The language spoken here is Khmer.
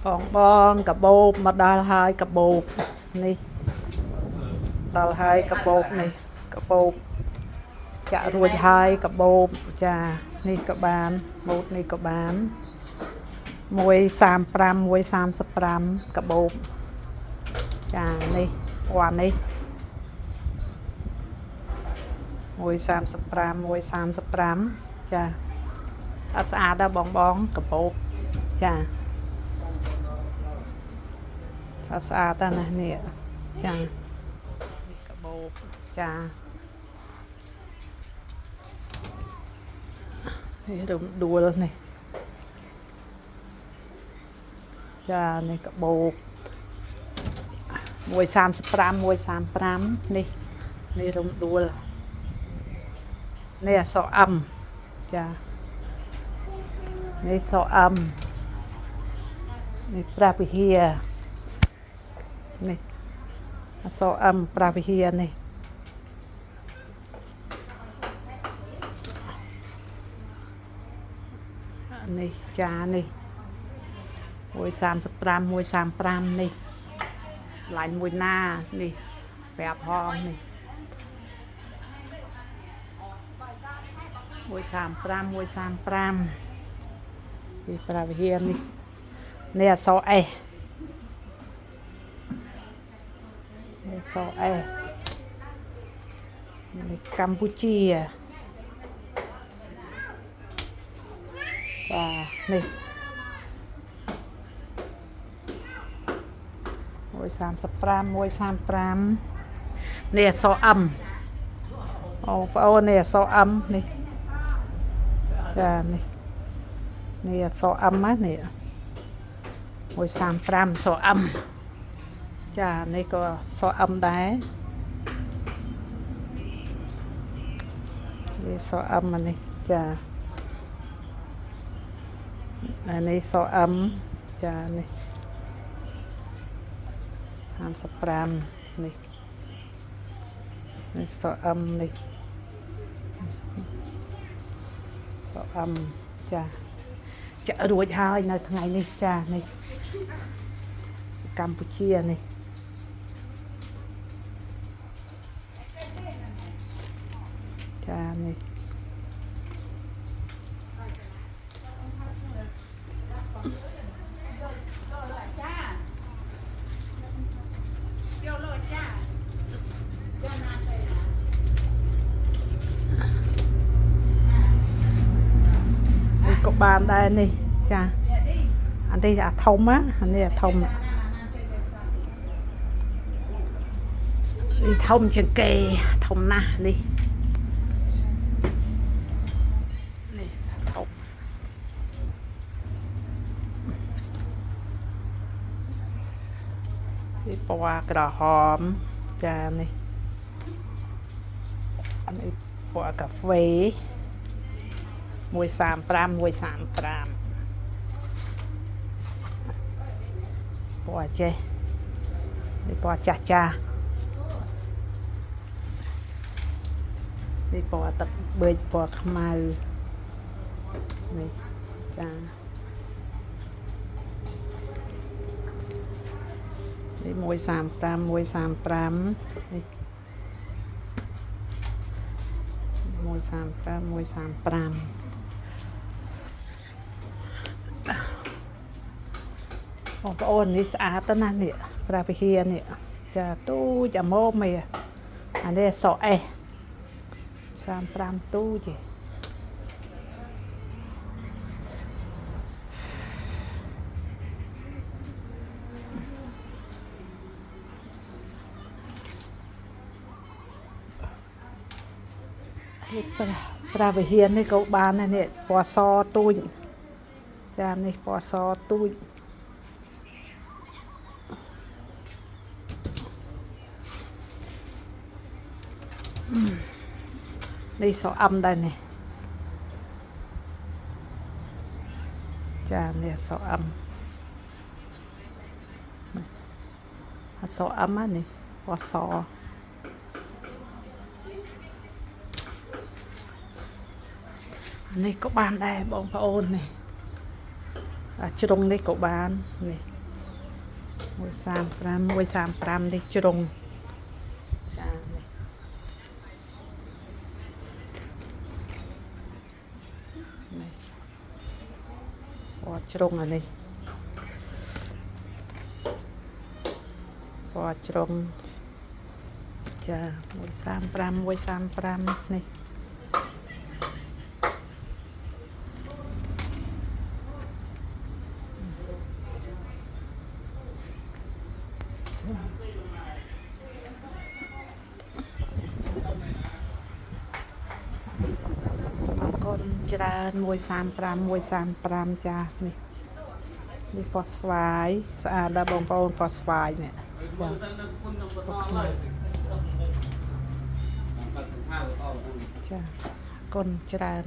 បងកាបូបមកដល់ហើយកាបូបនេះដល់ហើយកាបូបនេះកាបូបចាក់រួចហើយកាបូបចានេះក៏បានម៉ូតនេះក៏បាន135 135កាបូបចានេះពណ៌នេះ135 135ចាអត់ស្អាតដែរបងកាបូបចាស្អាតណាស់នេះចាកាបូបចានេះរំដួលនេះចានេះកាបូប135 135នេះនេះរំដួលនេះអសអឹមចានេះសអឹមនេះប្រាវិហានេះអសអឹមប្រាវិហានេះនេះចានេះ135 135នេះឆ្លាញ់មួយណានេះប្រាប់ផងនេះ135 135នេះប្រាវិហានេះនេះអសអេសនេះសអេសនេះកម្ពុជាបាទនេះ135 135នេះអសអឹមអូបងអូននេះអសអឹមនេះចានេះនេះអសអឹមណានេះ135សអឹមចានេះក៏សអឹមដែរនេះសអឹមនេះចានេះសអឹមចានេះ35នេះនេះសអឹមនេះសអឹមចាចាក់រួចហើយនៅថ្ងៃនេះចានេះកម្ពុជានេះចានេះក៏បានដែរនេះចាអានេះអាធំណាអានេះអាធំនេះធំជាងគេធំណាស់នេះនេះធំនេះពណ៌ក្រហមចានេះអានេះពណ៌កាហ្វេ135 135ពណ៌ចេះនេះពណ៌ចាស់ចាស់នេះពណ៌ទឹកប៊េចពណ៌ខ្មៅនេះចានេះ135 135នេះ135 135បងប្អូននេះស្អាតណាស់នេះប្រាវិហានេះចាទូចអាម៉ូមេអានេះសអេស35ទូចប្រាវិហានេះក៏បានដែរនេះពណ៌សទូចចានេះពណ៌សទូចនេះសអឹមដែរនេះចានេះសអឹមសអឹមនេះពណ៌សនេះក៏បានដែរបងប្អូននេះ ជ្រុងនេះក៏បាននេះ135 135នេះជ្រុងចានេះពណ៌ជ្រុងអានេះពណ៌ជ្រុងចា135 135នេះកូនច្រើន135ចានេះនេះពណ៌ស្វាយស្អាតដែរបងប្អូនពណ៌ស្វាយនេះចាចាកូនច្រើន